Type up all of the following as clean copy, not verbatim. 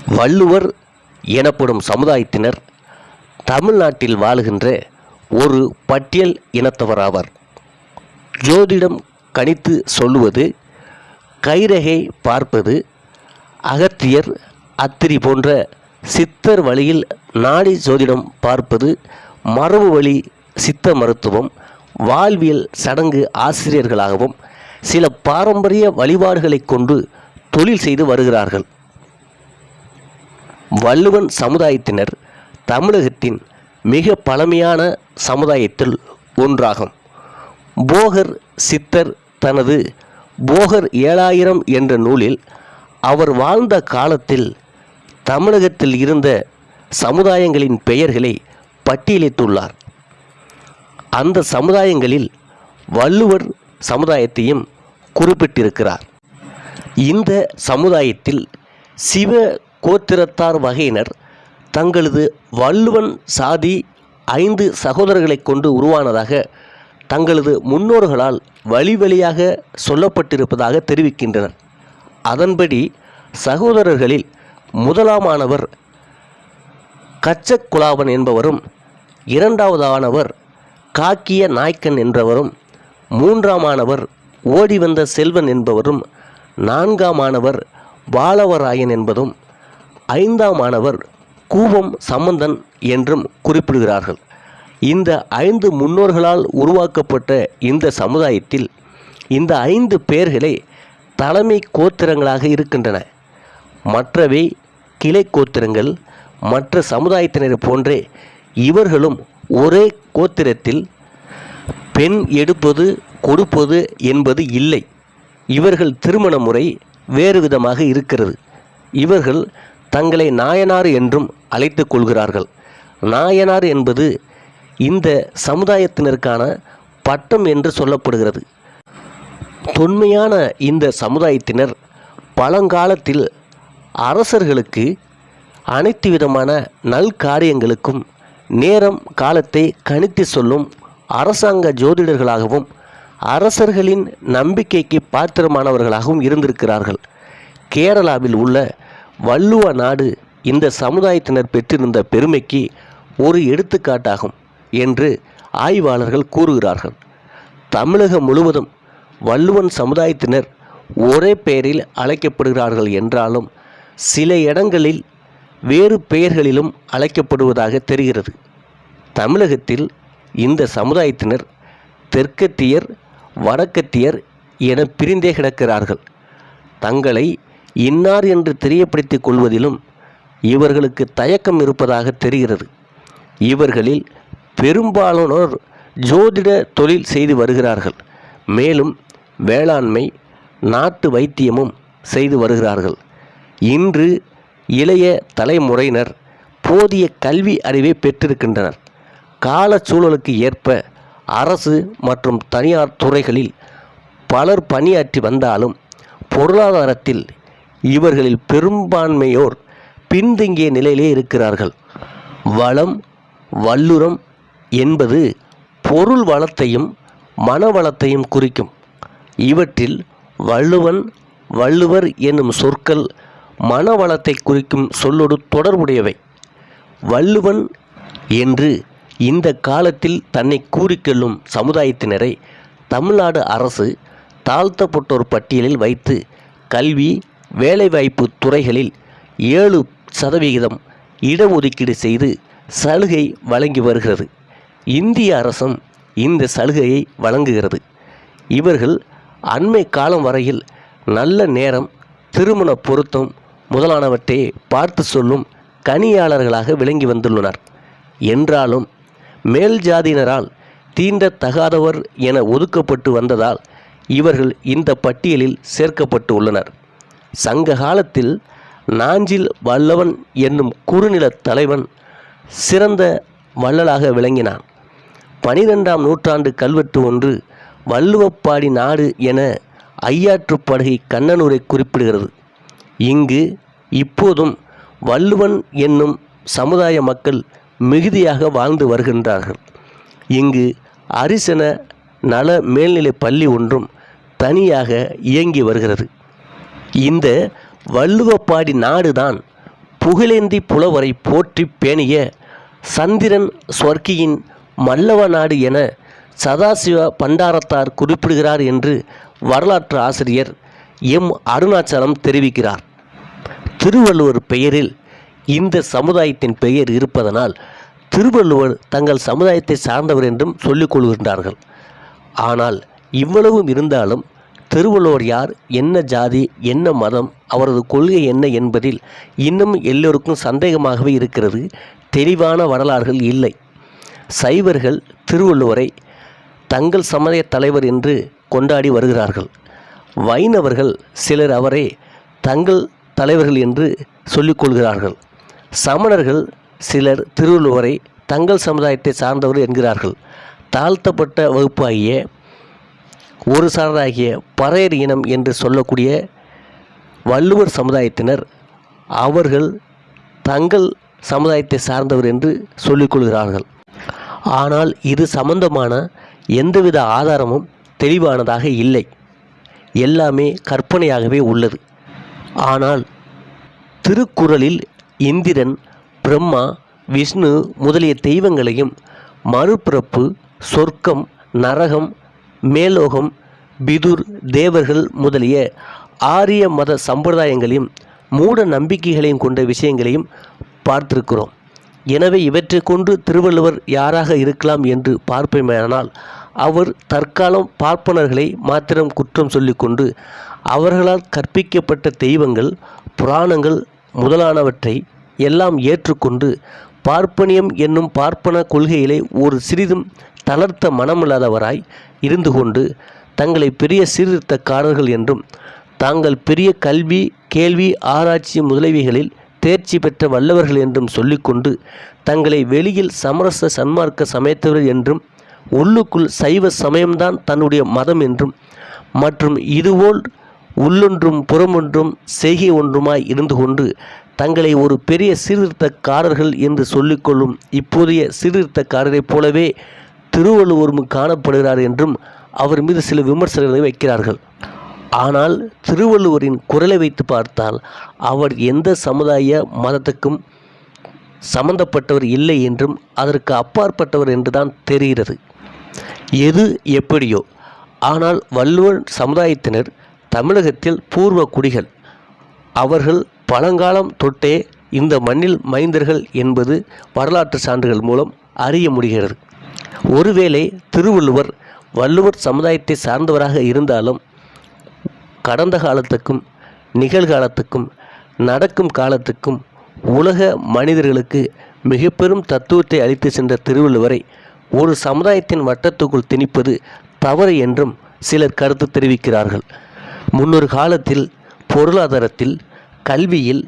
வள்ளுவர் எனப்படும் சமுதாயத்தினர் தமிழ்நாட்டில் வாழுகின்ற ஒரு பட்டியல் இனத்தவராவர். ஜோதிடம் கணித்து சொல்லுவது, கைரகை பார்ப்பது, அகத்தியர், அத்திரி போன்ற சித்தர் வழியில் நாடி ஜோதிடம் பார்ப்பது, மரபு வழி சித்த மருத்துவம், வாழ்வியல் சடங்கு ஆசிரியர்களாகவும் சில பாரம்பரிய வழிபாடுகளை கொண்டு தொழில் செய்து வருகிறார்கள். வள்ளுவன் சமுதாயத்தினர் தமிழகத்தின் மிக பழமையான சமுதாயத்தில் ஒன்றாகும். போகர் சித்தர் தனது போகர் 7000 என்ற நூலில் அவர் வாழ்ந்த காலத்தில் தமிழகத்தில் இருந்த சமுதாயங்களின் பெயர்களை பட்டியலிட்டுள்ளார். அந்த சமுதாயங்களில் வள்ளுவர் சமுதாயத்தையும் குறிப்பிட்டிருக்கிறார். இந்த சமுதாயத்தில் சிவ கோத்திரத்தார் வகையினர் தங்களது வள்ளுவன் சாதி 5 சகோதரர்களை கொண்டு உருவானதாக தங்களது முன்னோர்களால் வழி வழியாக சொல்லப்பட்டிருப்பதாக தெரிவிக்கின்றனர். அதன்படி சகோதரர்களில் முதலாமானவர் கச்சக்குலாவன் என்பவரும், இரண்டாவதானவர் காக்கிய நாய்க்கன் என்பவரும், மூன்றாமானவர் ஓடிவந்த செல்வன் என்பவரும், நான்காமானவர் பாலவராயன் என்பதும், ஐந்தாமானவர் கூவம் சம்பந்தன் என்றும் குறிப்பிடுகிறார்கள். இந்த 5 முன்னோர்களால் உருவாக்கப்பட்ட இந்த சமுதாயத்தில் இந்த 5 பெயர்களே தலைமை கோத்திரங்களாக இருக்கின்றன. மற்றவை கிளை கோத்திரங்கள். மற்ற சமுதாயத்தினர் போன்றே இவர்களும் ஒரே கோத்திரத்தில் பெண் எடுப்பது கொடுப்பது என்பது இல்லை. இவர்கள் திருமண முறை வேறு விதமாக இருக்கிறது. இவர்கள் தங்களை நாயனார் என்றும் அழைத்து கொள்கிறார்கள். நாயனார் என்பது இந்த சமுதாயத்தினருக்கான பட்டம் என்று சொல்லப்படுகிறது. தொன்மையான இந்த சமுதாயத்தினர் பழங்காலத்தில் அரசர்களுக்கு அனைத்து விதமான நல்காரியங்களுக்கும் நேரம் காலத்தை கணித்து சொல்லும் அரசாங்க ஜோதிடர்களாகவும் அரசர்களின் நம்பிக்கைக்கு பாத்திரமானவர்களாகவும் இருந்திருக்கிறார்கள். கேரளாவில் உள்ள வள்ளுவ நாடு இந்த சமுதாயத்தினர் பெற்றிருந்த பெருமைக்கு ஒரு எடுத்துக்காட்டாகும் என்று ஆய்வாளர்கள் கூறுகிறார்கள். தமிழகம் முழுவதும் வள்ளுவன் சமுதாயத்தினர் ஒரே பெயரில் அழைக்கப்படுகிறார்கள் என்றாலும் சில இடங்களில் வேறு பெயர்களிலும் அழைக்கப்படுவதாக தெரிகிறது. தமிழகத்தில் இந்த சமுதாயத்தினர் தெற்கத்தியர், வடக்கத்தியர் என பிரிந்தே கிடக்கிறார்கள். தங்களை இன்னார் என்று தெரியப்படுத்திக் கொள்வதிலும் இவர்களுக்கு தயக்கம் இருப்பதாக தெரிகிறது. இவர்களில் பெரும்பாலானோர் ஜோதிட தொழில் செய்து வருகிறார்கள். மேலும் வேளாண்மை, நாட்டு வைத்தியமும் செய்து வருகிறார்கள். இன்று இளைய தலைமுறையினர் போதிய கல்வி அறிவை பெற்றிருக்கின்றனர். கால சூழலுக்கு ஏற்ப அரசு மற்றும் தனியார் துறைகளில் பலர் பணியாற்றி வந்தாலும் பொருளாதாரத்தில் இவர்களில் பெரும்பான்மையோர் பின்தங்கிய நிலையிலே இருக்கிறார்கள். வளம், வள்ளுரம் என்பது பொருள் வளத்தையும் மன வளத்தையும் குறிக்கும். இவற்றில் வள்ளுவன், வள்ளுவர் என்னும் சொற்கள் மனவளத்தை குறிக்கும் சொல்லோடு தொடர்புடையவை. வள்ளுவன் என்று இந்த காலத்தில் தன்னை கூறிக்கொள்ளும் சமுதாயத்தினரை தமிழ்நாடு அரசு தாழ்த்தப்பட்டோர் பட்டியலில் வைத்து கல்வி, வேலைவாய்ப்பு துறைகளில் 7% இடஒதுக்கீடு செய்து சலுகை வழங்கி வருகிறது. இந்திய அரசும் இந்த சலுகையை வழங்குகிறது. இவர்கள் அண்மை காலம் வரையில் நல்ல நேரம், திருமண பொருத்தம் முதலானவற்றை பார்த்து சொல்லும் கணியாளர்களாக விளங்கி வந்துள்ளனர். என்றாலும் மேல் ஜாதியினரால் தீண்டத்தகாதவர் என ஒதுக்கப்பட்டு வந்ததால் இவர்கள் இந்த பட்டியலில் சேர்க்கப்பட்டு உள்ளனர். சங்க காலத்தில் நாஞ்சில் வல்லவன் என்னும் குறுநில தலைவன் சிறந்த வள்ளலாக விளங்கினான். 12ஆம் நூற்றாண்டு கல்வெட்டு ஒன்று வள்ளுவப்பாடி நாடு என ஐயாற்றுப்படுகை கண்ணனூரை குறிப்பிடுகிறது. இங்கு இப்போதும் வள்ளுவன் என்னும் சமுதாய மக்கள் மிகுதியாக வாழ்ந்து வருகின்றார்கள். இங்கு அரிசன நல மேல்நிலை பள்ளி ஒன்றும் தனியாக இயங்கி வருகிறது. இந்த வள்ளுவப்பாடி நாடுதான் புகழேந்தி புலவரை போற்றி பேணிய சந்திரன் ஸ்வர்க்கியின் மல்லவ நாடு என சதாசிவ பண்டாரத்தார் குறிப்பிடுகிறார் என்று வரலாற்று ஆசிரியர் எம் அருணாச்சலம் தெரிவிக்கிறார். திருவள்ளுவர் பெயரில் இந்த சமுதாயத்தின் பெயர் இருப்பதனால் திருவள்ளுவர் தங்கள் சமுதாயத்தை சார்ந்தவர் என்றும் சொல்லிக் கொள்கின்றார்கள். ஆனால் இவ்வளவும் இருந்தாலும் திருவள்ளுவர் யார், என்ன ஜாதி, என்ன மதம், அவரது கொள்கை என்ன என்பதில் இன்னும் எல்லோருக்கும் சந்தேகமாகவே இருக்கிறது. தெளிவான வரலாறுகள் இல்லை. சைவர்கள் திருவள்ளுவரை தங்கள் சமய தலைவர் என்று கொண்டாடி வருகிறார்கள். வைணவர்கள் சிலர் அவரை தங்கள் தலைவர்கள் என்று சொல்லிக்கொள்கிறார்கள். சமணர்கள் சிலர் திருவள்ளுவரை தங்கள் சமுதாயத்தை சார்ந்தவர் என்கிறார்கள். தாழ்த்தப்பட்ட வகுப்பாகிய ஒரு சாராகிய பறையர் இனம் என்று சொல்லக்கூடிய வள்ளுவர் சமுதாயத்தினர் அவர்கள் தங்கள் சமுதாயத்தை சார்ந்தவர் என்று சொல்லிக்கொள்கிறார்கள். ஆனால் இது சம்பந்தமான எந்தவித ஆதாரமும் தெளிவானதாக இல்லை. எல்லாமே கற்பனையாகவே உள்ளது. ஆனால் திருக்குறளில் இந்திரன், பிரம்மா, விஷ்ணு முதலிய தெய்வங்களையும் மறுபிறப்பு, சொர்க்கம், நரகம், மேலோகம், பிதுர், தேவர்கள் முதலிய ஆரிய மத சம்பிரதாயங்களையும் மூட நம்பிக்கைகளையும் கொண்ட விஷயங்களையும் பார்த்திருக்கிறோம். எனவே இவற்றை கொண்டு திருவள்ளுவர் யாராக இருக்கலாம் என்று பார்ப்போமேயானால் அவர் தற்காலம் பார்ப்பனர்களை மாத்திரம் குற்றம் சொல்லிக்கொண்டு அவர்களால் கற்பிக்கப்பட்ட தெய்வங்கள், புராணங்கள் முதலானவற்றை எல்லாம் ஏற்றுக்கொண்டு பார்ப்பனியம் என்னும் பார்ப்பன கொள்கைகளை ஒரு சிறிதும் தளர்த்த மனமில்லாதவராய் இருந்து கொண்டு தங்களை பெரிய சீர்திருத்தக்காரர்கள் என்றும் தாங்கள் பெரிய கல்வி, கேள்வி, ஆராய்ச்சி முதலியவைகளில் தேர்ச்சி பெற்ற வல்லவர்கள் என்றும் சொல்லிக்கொண்டு தங்களை வெளியில் சமரச சன்மார்க்க சமயத்தவர்கள் என்றும் உள்ளுக்குள் சைவ சமயம்தான் தன்னுடைய மதம் என்றும் மற்றும் இதுபோல் உள்ளொன்றும் புறமொன்றும் செய்கை ஒன்றுமாய் இருந்து கொண்டு தங்களை ஒரு பெரிய சீர்திருத்தக்காரர்கள் என்று சொல்லிக்கொள்ளும் இப்போதைய சீர்திருத்தக்காரரைப் போலவே திருவள்ளுவரும் காணப்படுகிறார் என்றும் அவர் மீது சில விமர்சனங்களை வைக்கிறார்கள். ஆனால் திருவள்ளுவரின் குரலை வைத்து பார்த்தால் அவர் எந்த சமுதாய மதத்துக்கும் சம்பந்தப்பட்டவர் இல்லை என்றும் அதற்கு அப்பாற்பட்டவர் என்றுதான் தெரிகிறது. எது எப்படியோ, ஆனால் வள்ளுவர் சமுதாயத்தினர் தமிழகத்தில் பூர்வ குடிகள். அவர்கள் பழங்காலம் தொட்டே இந்த மண்ணில் மைந்தர்கள் என்பது வரலாற்று சான்றுகள் மூலம் அறிய முடிகிறது. ஒருவேளை திருவள்ளுவர் வள்ளுவர் சமுதாயத்தை சார்ந்தவராக இருந்தாலும் கடந்த காலத்துக்கும் நிகழ்காலத்துக்கும் நடக்கும் காலத்துக்கும் உலக மனிதர்களுக்கு மிக பெரும் தத்துவத்தை அளித்து சென்ற திருவள்ளுவரை ஒரு சமுதாயத்தின் வட்டத்துக்குள் திணிப்பது தவறு என்றும் சிலர் கருத்து தெரிவிக்கிறார்கள். முன்னொரு காலத்தில் பொருளாதாரத்தில், கல்வியில்,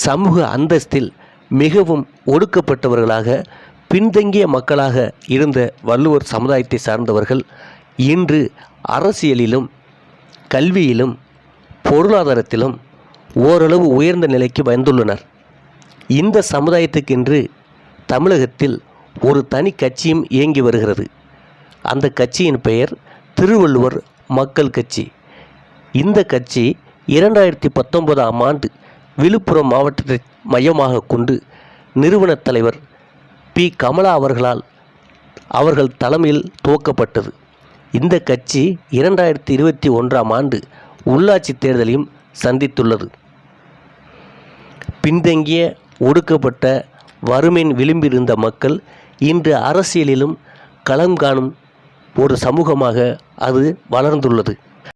சமூக அந்தஸ்தில் மிகவும் ஒடுக்கப்பட்டவர்களாக பின்தங்கிய மக்களாக இருந்த வள்ளுவர் சமுதாயத்தை சார்ந்தவர்கள் இன்று அரசியலிலும், கல்வியிலும், பொருளாதாரத்திலும் ஓரளவு உயர்ந்த நிலைக்கு வந்துள்ளனர். இந்த சமுதாயத்துக்கென்று தமிழகத்தில் ஒரு தனி கட்சியும் இயங்கி வருகிறது. அந்த கட்சியின் பெயர் திருவள்ளுவர் மக்கள் கட்சி. இந்த கட்சி 2019ஆம் ஆண்டு விழுப்புரம் மாவட்டத்தை மையமாக கொண்டு நிறுவன தலைவர் பி. கமலா அவர்கள் தலைமையில் துவக்கப்பட்டது. இந்த கட்சி 2021ஆம் ஆண்டு உள்ளாட்சி தேர்தலையும் சந்தித்துள்ளது. பின்தங்கிய, ஒடுக்கப்பட்ட, வறுமையின் விளிம்பில் இருந்த மக்கள் இன்று அரசியலிலும் களம் காணும் ஒரு சமூகமாக அது வளர்ந்துள்ளது.